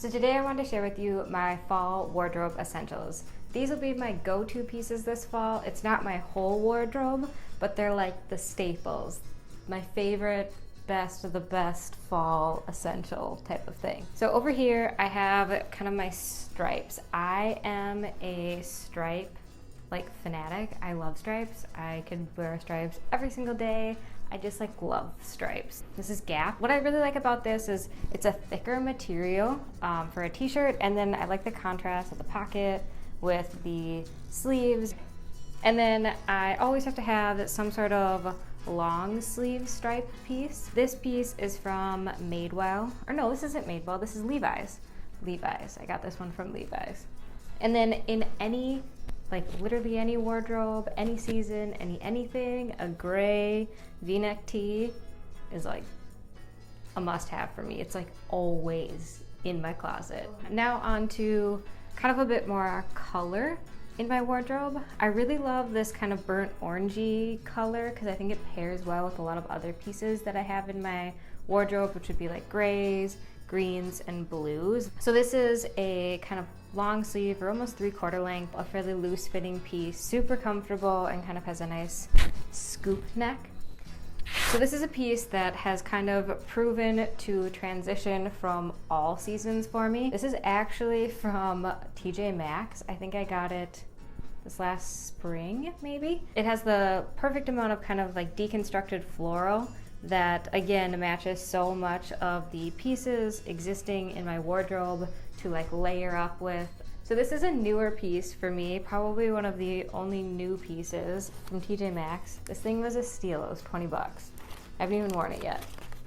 So today I wanted to share with you my fall wardrobe essentials. These will be my go-to pieces this fall. It's not my whole wardrobe, but they're like the staples. My favorite, best of the best fall essential type of thing. So over here I have kind of my stripes. I am a stripe fanatic. I love stripes. I could wear stripes every single day. I just love stripes. This is Gap. What I really like about this is it's a thicker material for a t-shirt, and then I like the contrast of the pocket with the sleeves. And then I always have to have some sort of long sleeve stripe piece. This piece is from Madewell, or no, this isn't Madewell, this is Levi's. I got this one from Levi's. And then in any, literally any wardrobe, any season, anything, a gray V-neck tee is a must-have for me. It's always in my closet. Now on to kind of a bit more color in my wardrobe. I really love this kind of burnt orangey color because I think it pairs well with a lot of other pieces that I have in my wardrobe, which would be grays, greens, and blues. So this is a kind of long sleeve or almost 3/4 length, a fairly loose fitting piece, super comfortable and kind of has a nice scoop neck. So this is a piece that has kind of proven to transition from all seasons for me. This is actually from TJ Maxx. I think I got it this last spring, maybe. It has the perfect amount of kind of deconstructed floral that again matches so much of the pieces existing in my wardrobe to layer up with. So this is a newer piece for me, probably one of the only new pieces from TJ Maxx. This thing was a steal, it was 20 bucks. I haven't even worn it yet,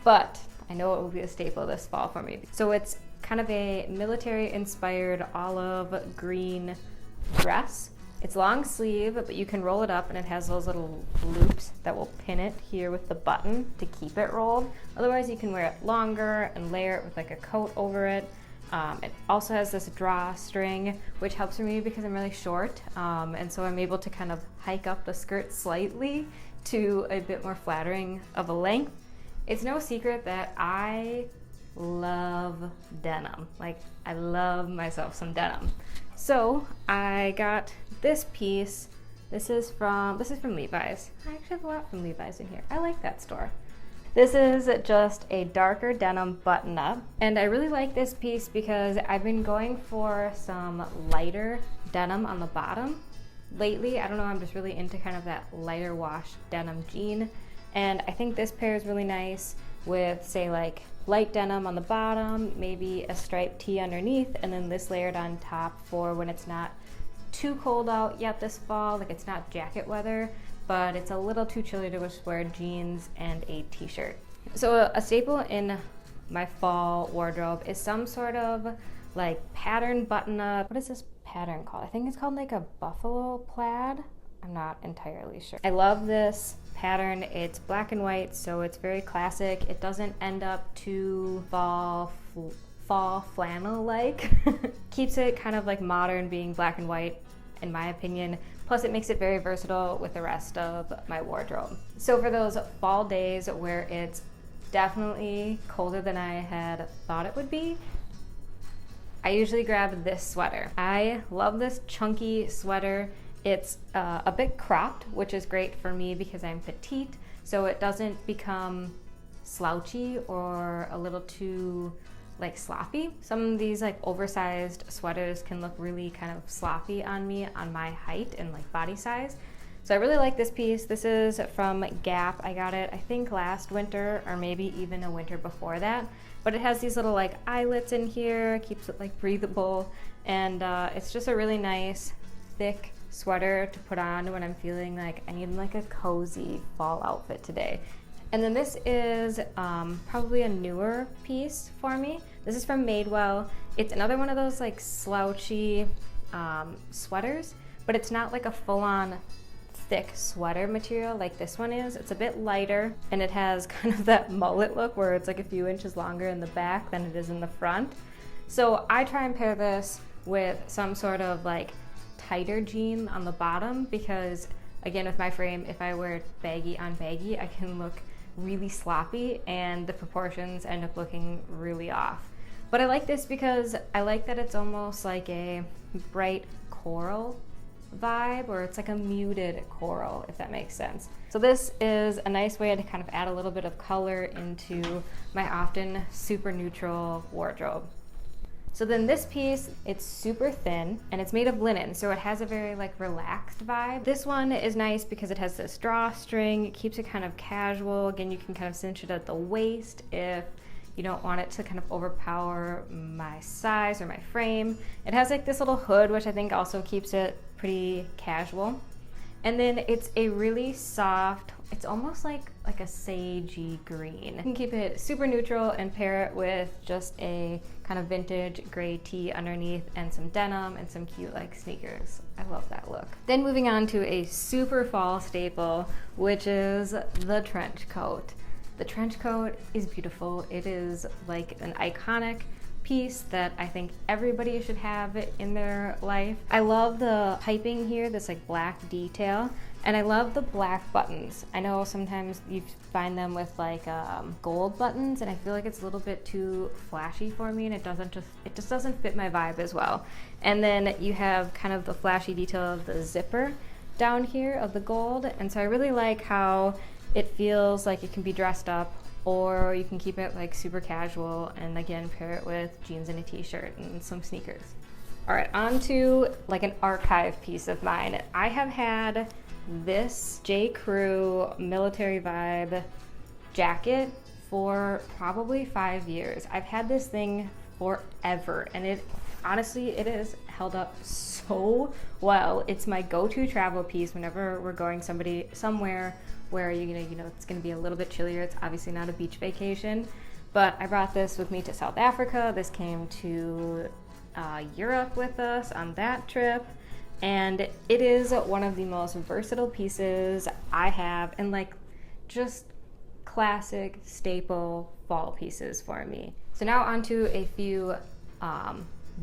but I know it will be a staple this fall for me. So it's kind of a military inspired olive green dress. It's long sleeve, but you can roll it up and it has those little loops that will pin it here with the button to keep it rolled. Otherwise you can wear it longer and layer it with a coat over it. It also has this drawstring, which helps for me because I'm really short, and so I'm able to kind of hike up the skirt slightly to a bit more flattering of a length. It's no secret that I love denim. I love myself some denim. So I got this piece. This is from Levi's. I actually have a lot from Levi's in here. I like that store. This is just a darker denim button-up, and I really like this piece because I've been going for some lighter denim on the bottom lately. I don't know, I'm just really into kind of that lighter wash denim jean, and I think this pairs really nice with, say, light denim on the bottom, maybe a striped tee underneath, and then this layered on top for when it's not too cold out yet this fall. It's not jacket weather, but it's a little too chilly to just wear jeans and a t-shirt. So a staple in my fall wardrobe is some sort of pattern button-up. What is this pattern called? I think it's called a buffalo plaid. I'm not entirely sure. I love this pattern. It's black and white, so it's very classic. It doesn't end up too fall flannel-like. Keeps it kind of modern, being black and white, in my opinion. Plus it makes it very versatile with the rest of my wardrobe. So for those fall days where it's definitely colder than I had thought it would be, I usually grab this sweater. I love this chunky sweater. It's a bit cropped, which is great for me because I'm petite, so it doesn't become slouchy or a little too sloppy. Some of these oversized sweaters can look really kind of sloppy on me on my height and body size. So I really like this piece. This is from Gap. I got it I think last winter or maybe even a winter before that. But it has these little eyelets in here, keeps it breathable, and it's just a really nice thick sweater to put on when I'm feeling I need a cozy fall outfit today. And then this is probably a newer piece for me. This is from Madewell. It's another one of those slouchy sweaters, but it's not a full-on thick sweater material like this one is. It's a bit lighter, and it has kind of that mullet look where it's a few inches longer in the back than it is in the front. So I try and pair this with some sort of tighter jean on the bottom because, again, with my frame, if I wear it baggy on baggy, I can look really sloppy and the proportions end up looking really off. But I like this because I like that it's almost like a bright coral vibe, or it's like a muted coral, if that makes sense. So this is a nice way to kind of add a little bit of color into my often super neutral wardrobe. So then this piece, it's super thin and it's made of linen, so it has a very like relaxed vibe. This one is nice because it has this drawstring. It keeps it kind of casual. Again, you can kind of cinch it at the waist if you don't want it to kind of overpower my size or my frame. It has like this little hood, which I think also keeps it pretty casual. And then it's a really soft, it's almost like a sagey green. You can keep it super neutral and pair it with just a kind of vintage gray tee underneath and some denim and some cute like sneakers. I love that look. Then moving on to a super fall staple, which is the trench coat. The trench coat is beautiful. It is like an iconic piece that I think everybody should have in their life. I love the piping here, this like black detail, and I love the black buttons. I know sometimes you find them with like gold buttons, and I feel like it's a little bit too flashy for me, and it just doesn't fit my vibe as well. And then you have kind of the flashy detail of the zipper down here of the gold, and so I really like how it feels like it can be dressed up, or you can keep it like super casual and again pair it with jeans and a t-shirt and some sneakers. All right, on to like an archive piece of mine. I have had this J. Crew military vibe jacket for probably 5 years. I've had this thing forever, and it honestly, it has held up so well. It's my go-to travel piece whenever we're going somewhere where you know it's going to be a little bit chillier. It's obviously not a beach vacation, but I brought this with me to South Africa. This came to Europe with us on that trip, and it is one of the most versatile pieces I have, and like just classic staple fall pieces for me. So now onto a few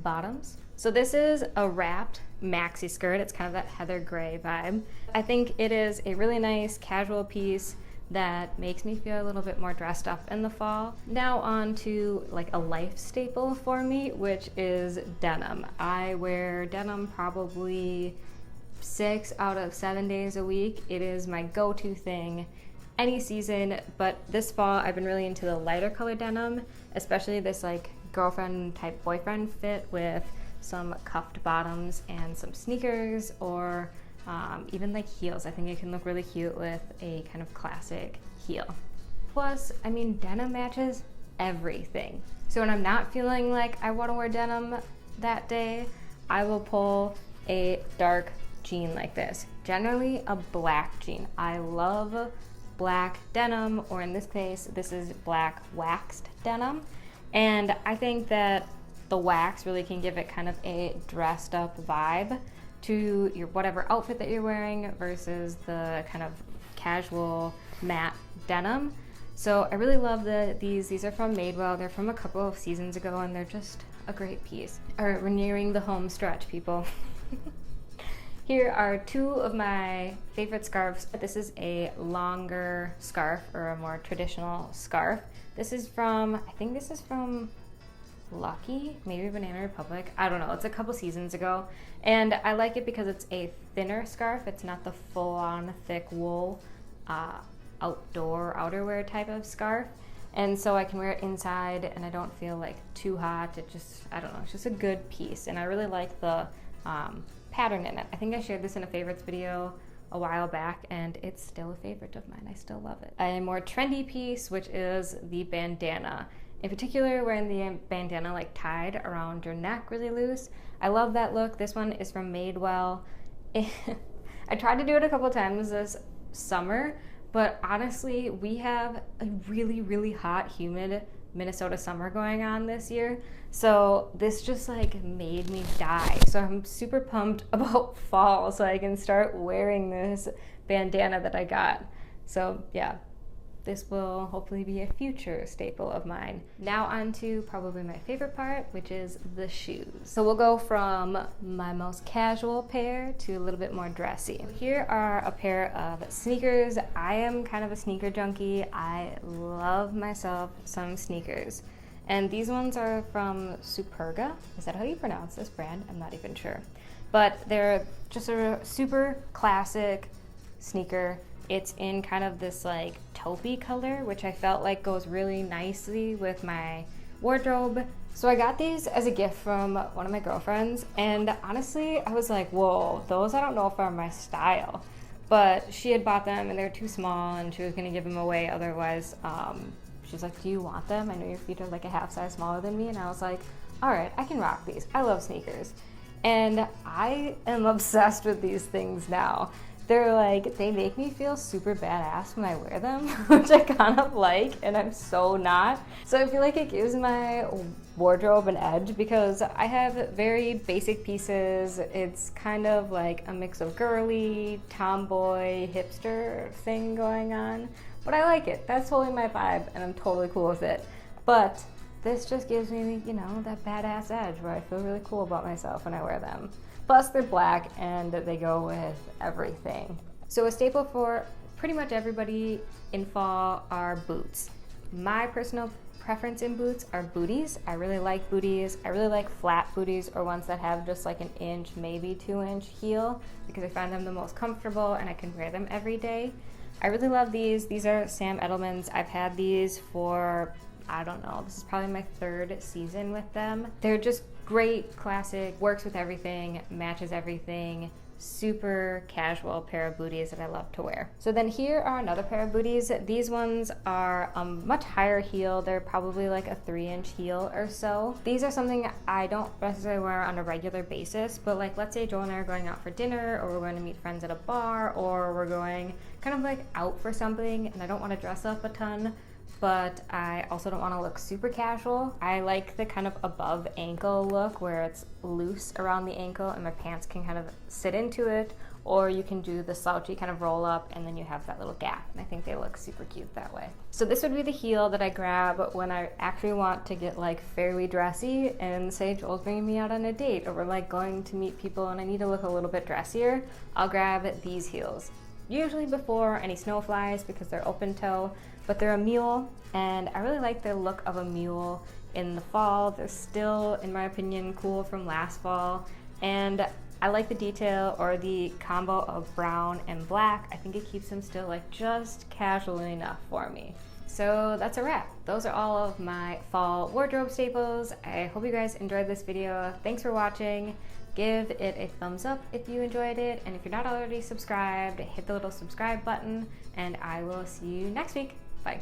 bottoms. So this is a wrapped maxi skirt. It's kind of that heather gray vibe. I think it is a really nice casual piece that makes me feel a little bit more dressed up in the fall. Now on to like a life staple for me, which is denim. I wear denim probably 6 out of 7 days a week. It is my go-to thing any season, but this fall I've been really into the lighter color denim, especially this like girlfriend type boyfriend fit with some cuffed bottoms and some sneakers, or even like heels. I think it can look really cute with a kind of classic heel. Plus, I mean, denim matches everything. So when I'm not feeling like I want to wear denim that day, I will pull a dark jean like this. Generally a black jean. I love black denim, or in this case, this is black waxed denim. And I think that the wax really can give it kind of a dressed up vibe to your whatever outfit that you're wearing versus the kind of casual matte denim. So I really love these. These are from Madewell. They're from a couple of seasons ago, and they're just a great piece. All right, we're nearing the home stretch, people. Here are 2 of my favorite scarves. This is a longer scarf, or a more traditional scarf. This is from, I think this is from Lucky, maybe Banana Republic. I don't know. It's a couple seasons ago. And I like it because it's a thinner scarf. It's not the full-on thick wool outdoor outerwear type of scarf. And so I can wear it inside and I don't feel like too hot. It just, I don't know, it's just a good piece. And I really like the pattern in it. I think I shared this in a favorites video a while back, and it's still a favorite of mine. I still love it. A more trendy piece, which is the bandana. In particular, wearing the bandana like tied around your neck really loose. I love that look. This one is from Madewell. I tried to do it a couple times this summer, but honestly, we have a really, really hot, humid Minnesota summer going on this year. So this just like made me die. So I'm super pumped about fall so I can start wearing this bandana that I got. So yeah, this will hopefully be a future staple of mine. Now on to probably my favorite part, which is the shoes. So we'll go from my most casual pair to a little bit more dressy. Here are a pair of sneakers. I am kind of a sneaker junkie. I love myself some sneakers. And these ones are from Superga. Is that how you pronounce this brand? I'm not even sure. But they're just a super classic sneaker. It's in kind of this like taupey color, which I felt like goes really nicely with my wardrobe. So I got these as a gift from one of my girlfriends, and honestly, I was like, whoa, those I don't know if are my style. But she had bought them and they're too small and she was gonna give them away otherwise. She's like, do you want them? I know your feet are like a half size smaller than me. And I was like, all right, I can rock these. I love sneakers. And I am obsessed with these things now. They're like, they make me feel super badass when I wear them, which I kind of like, and I'm so not. So I feel like it gives my wardrobe an edge because I have very basic pieces. It's kind of like a mix of girly, tomboy, hipster thing going on, but I like it. That's totally my vibe, and I'm totally cool with it. But this just gives me, you know, that badass edge where I feel really cool about myself when I wear them. Plus they're black and they go with everything. So a staple for pretty much everybody in fall are boots. My personal preference in boots are booties. I really like booties. I really like flat booties or ones that have just like an inch, maybe 2-inch heel because I find them the most comfortable and I can wear them every day. I really love these. These are Sam Edelman's. I've had these for, I don't know, this is probably my 3rd season with them. They're just great, classic, works with everything, matches everything, super casual pair of booties that I love to wear. So then here are another pair of booties. These ones are much higher heel. They're probably like a 3-inch heel or so. These are something I don't necessarily wear on a regular basis, but like let's say Joel and I are going out for dinner, or we're going to meet friends at a bar, or we're going kind of like out for something and I don't want to dress up a ton, but I also don't want to look super casual. I like the kind of above ankle look where it's loose around the ankle and my pants can kind of sit into it, or you can do the slouchy kind of roll up and then you have that little gap, and I think they look super cute that way. So this would be the heel that I grab when I actually want to get like fairly dressy and say Joel's bringing me out on a date, or we're like going to meet people and I need to look a little bit dressier. I'll grab these heels. Usually before any snow flies because they're open toe, but they're a mule, and I really like the look of a mule in the fall. They're still, in my opinion, cool from last fall, and I like the detail or the combo of brown and black. I think it keeps them still like just casual enough for me. So that's a wrap. Those are all of my fall wardrobe staples. I hope you guys enjoyed this video. Thanks for watching. Give it a thumbs up if you enjoyed it, and if you're not already subscribed, hit the little subscribe button, and I will see you next week. Bye.